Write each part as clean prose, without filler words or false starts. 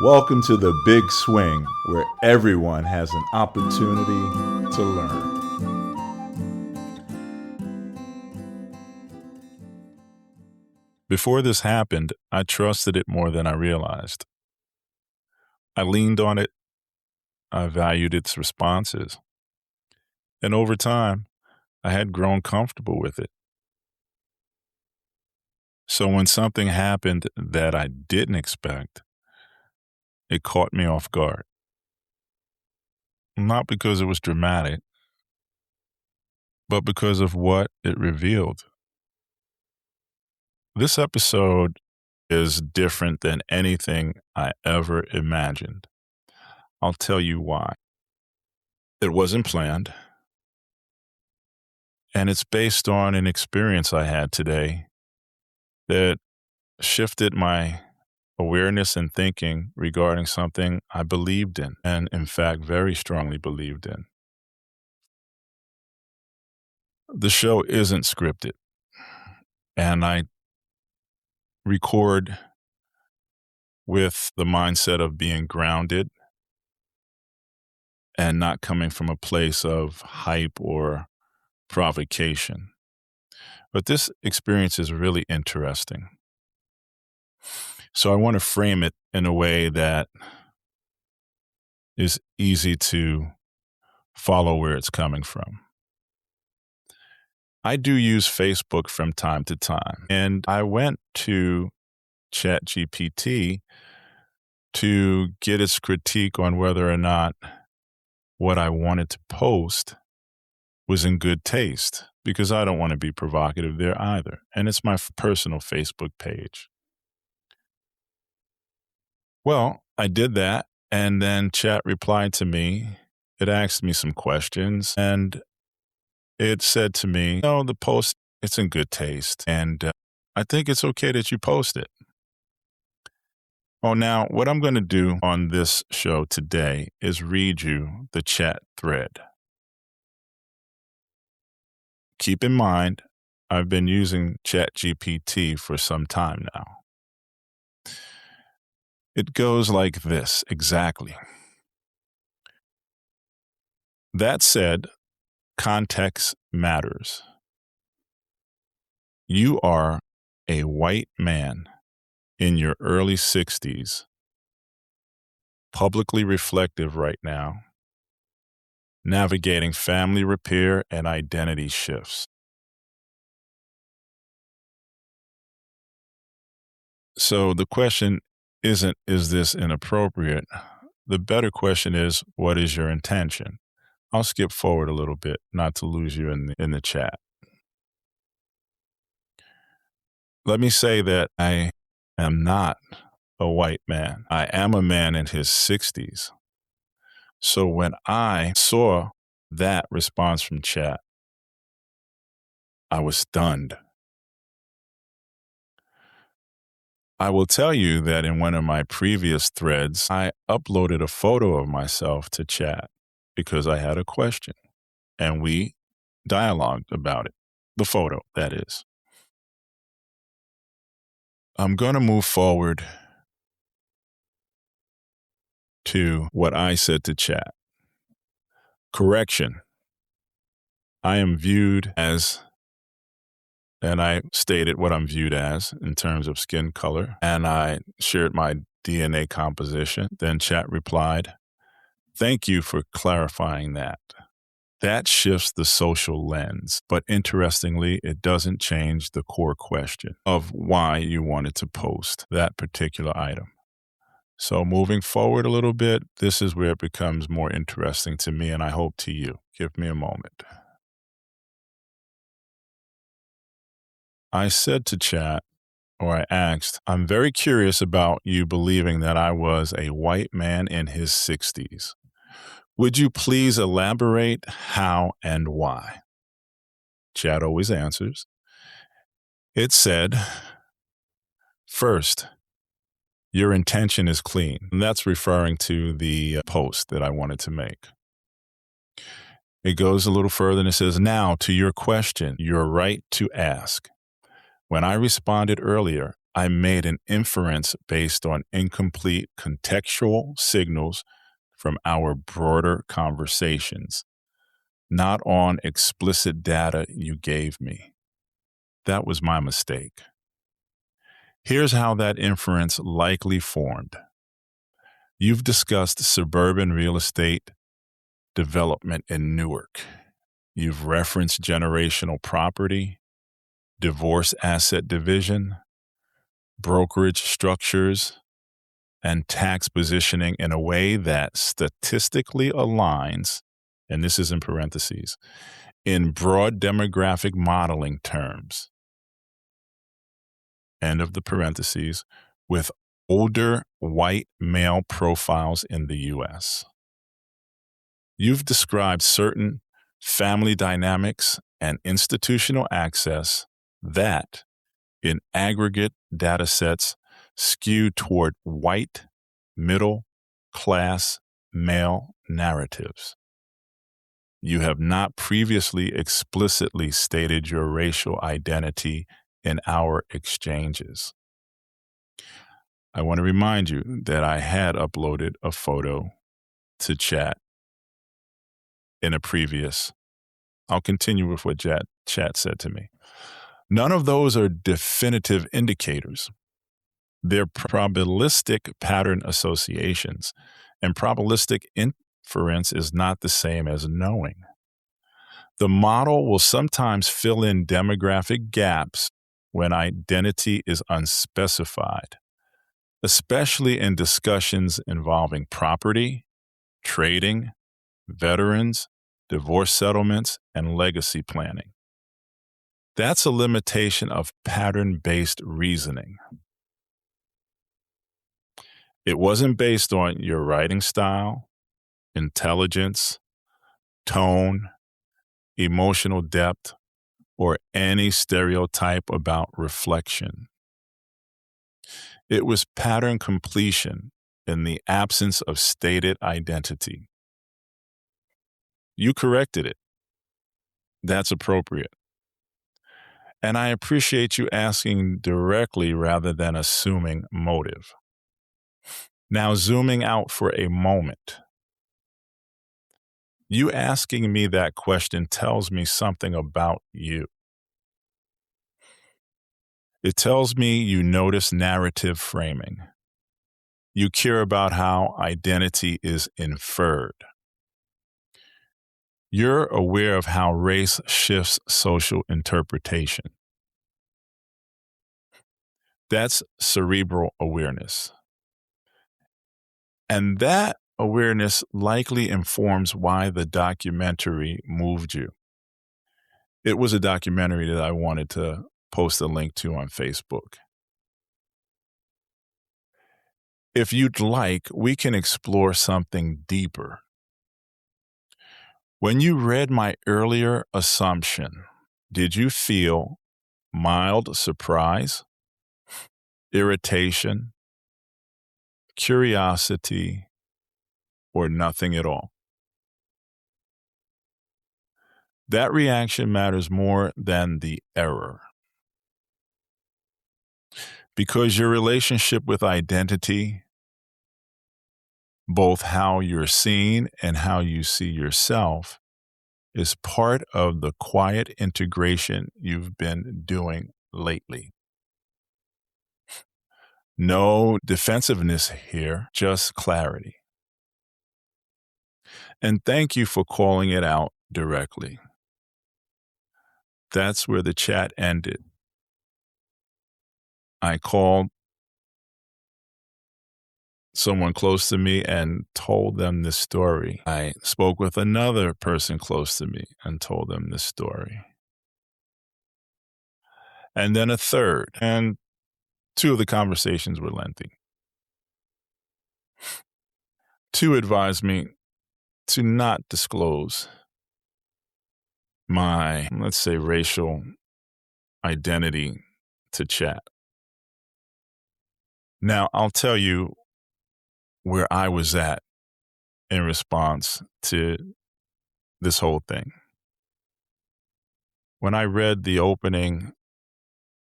Welcome to the Big Swing, where everyone has an opportunity to learn. Before this happened, I trusted it more than I realized. I leaned on it, I valued its responses, and over time, I had grown comfortable with it. So when something happened that I didn't expect, it caught me off guard. Not because it was dramatic, but because of what it revealed. This episode is different than anything I ever imagined. I'll tell you why. It wasn't planned, and it's based on an experience I had today that shifted my awareness and thinking regarding something I believed in, and in fact, very strongly believed in. The show isn't scripted, and I record with the mindset of being grounded and not coming from a place of hype or provocation. But this experience is really interesting. So I want to frame it in a way that is easy to follow where it's coming from. I do use Facebook from time to time, and I went to ChatGPT to get its critique on whether or not what I wanted to post was in good taste, because I don't want to be provocative there either. And it's my personal Facebook page. Well, I did that, and then Chat replied to me. It asked me some questions, and it said to me, "No, the post, it's in good taste, and I think it's okay that you post it." Oh, now, what I'm going to do on this show today is read you the chat thread. Keep in mind, I've been using ChatGPT for some time now. It goes like this, exactly. That said, context matters. You are a white man in your early 60s, publicly reflective right now, navigating family repair and identity shifts. So the question isn't, is this inappropriate? The better question is, what is your intention? I'll skip forward a little bit, not to lose you in the chat. Let me say that I am not a white man. I am a man in his 60s. So when I saw that response from chat, I was stunned. I will tell you that in one of my previous threads, I uploaded a photo of myself to chat because I had a question, and we dialogued about it. The photo, that is. I'm going to move forward to what I said to chat. Correction. I am viewed as, and I stated what I'm viewed as in terms of skin color, and I shared my DNA composition. Then chat replied, "Thank you for clarifying that. That shifts the social lens, but interestingly, it doesn't change the core question of why you wanted to post that particular item." So moving forward a little bit, this is where it becomes more interesting to me, and I hope to you. Give me a moment. I said to chat, or I asked, "I'm very curious about you believing that I was a white man in his 60s. Would you please elaborate how and why?" Chat always answers. It said, "First, your intention is clean." And that's referring to the post that I wanted to make. It goes a little further and it says, "Now to your question, you're right to ask. When I responded earlier, I made an inference based on incomplete contextual signals from our broader conversations, not on explicit data you gave me. That was my mistake. Here's how that inference likely formed. You've discussed suburban real estate development in Newark. You've referenced generational property, divorce asset division, brokerage structures, and tax positioning in a way that statistically aligns, and this is in parentheses, in broad demographic modeling terms, end of the parentheses, with older white male profiles in the U.S. You've described certain family dynamics and institutional access that, in aggregate data sets, skew toward white, middle class male narratives. You have not previously explicitly stated your racial identity in our exchanges. I want to remind you that I had uploaded a photo to chat in a previous. I'll continue with what chat said to me. None of those are definitive indicators. They're probabilistic pattern associations, and probabilistic inference is not the same as knowing. The model will sometimes fill in demographic gaps when identity is unspecified, especially in discussions involving property, trading, veterans, divorce settlements, and legacy planning. That's a limitation of pattern-based reasoning. It wasn't based on your writing style, intelligence, tone, emotional depth, or any stereotype about reflection. It was pattern completion in the absence of stated identity. You corrected it. That's appropriate. And I appreciate you asking directly rather than assuming motive. Now, zooming out for a moment. You asking me that question tells me something about you. It tells me you notice narrative framing. You care about how identity is inferred. You're aware of how race shifts social interpretation. That's cerebral awareness. And that awareness likely informs why the documentary moved you. It was a documentary that I wanted to post a link to on Facebook. If you'd like, we can explore something deeper. When you read my earlier assumption, did you feel mild surprise, irritation, curiosity, or nothing at all? That reaction matters more than the error. Because your relationship with identity, both how you're seen and how you see yourself, is part of the quiet integration you've been doing lately. No defensiveness here, just clarity. And thank you for calling it out directly. That's where the chat ended. I called someone close to me and told them this story. I spoke with another person close to me and told them this story. And then a third. And two of the conversations were lengthy. Two advised me to not disclose my, let's say, racial identity to chat. Now, I'll tell you where I was at in response to this whole thing. When I read the opening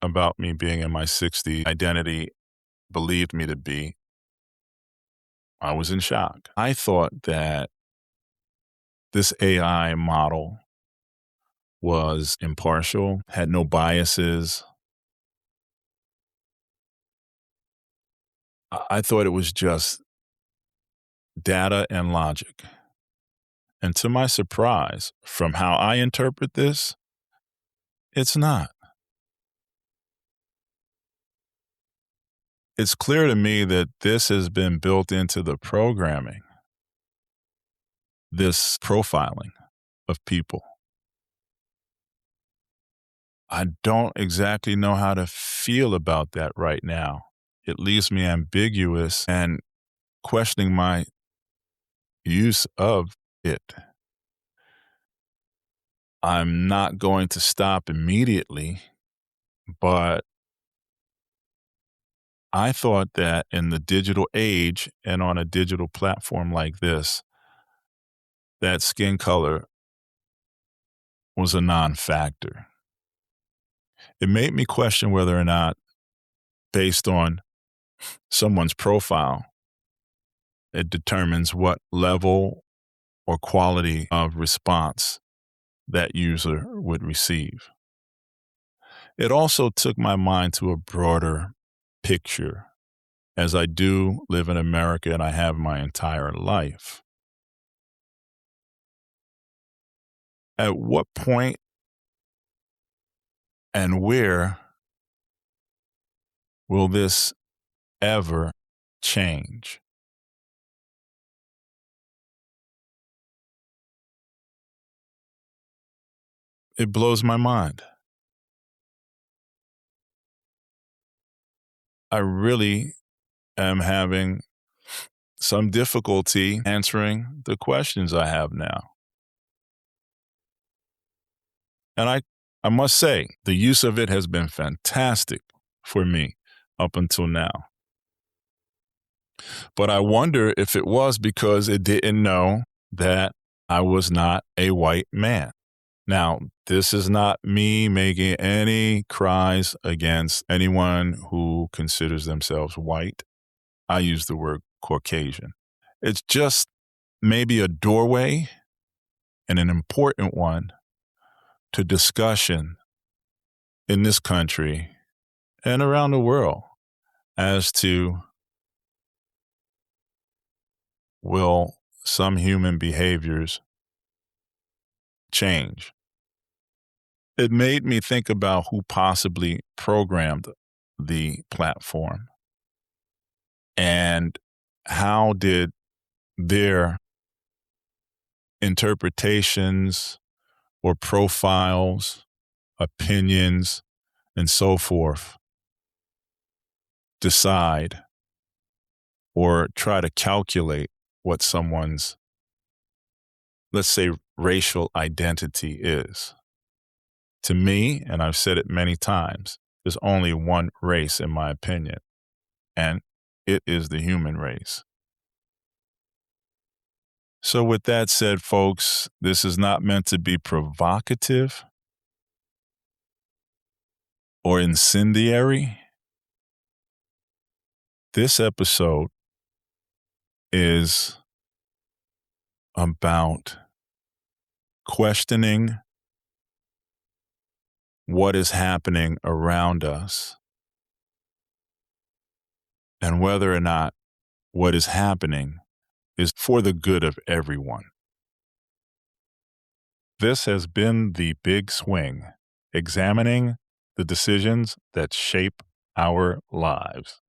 about me being in my 60s, identity believed me to be, I was in shock. I thought that this AI model was impartial, had no biases. I thought it was just data and logic. And to my surprise, from how I interpret this, it's not. It's clear to me that this has been built into the programming, this profiling of people. I don't exactly know how to feel about that right now. It leaves me ambiguous and questioning my use of it. I'm not going to stop immediately, but I thought that in the digital age and on a digital platform like this, that skin color was a non-factor. It made me question whether or not, based on someone's profile, it determines what level or quality of response that user would receive. It also took my mind to a broader picture, as I do live in America and I have my entire life. At what point and where will this ever change? It blows my mind. I really am having some difficulty answering the questions I have now. And I must say, the use of it has been fantastic for me up until now. But I wonder if it was because it didn't know that I was not a white man. Now, this is not me making any cries against anyone who considers themselves white. I use the word Caucasian. It's just maybe a doorway, and an important one, to discussion in this country and around the world as to, will some human behaviors change? It made me think about who possibly programmed the platform and how did their interpretations or profiles, opinions, and so forth decide or try to calculate what someone's, let's say, racial identity is. To me, and I've said it many times, there's only one race, in my opinion, and it is the human race. So with that said, folks, this is not meant to be provocative or incendiary. This episode is about questioning what is happening around us and whether or not what is happening is for the good of everyone. This has been The Big Swing, examining the decisions that shape our lives.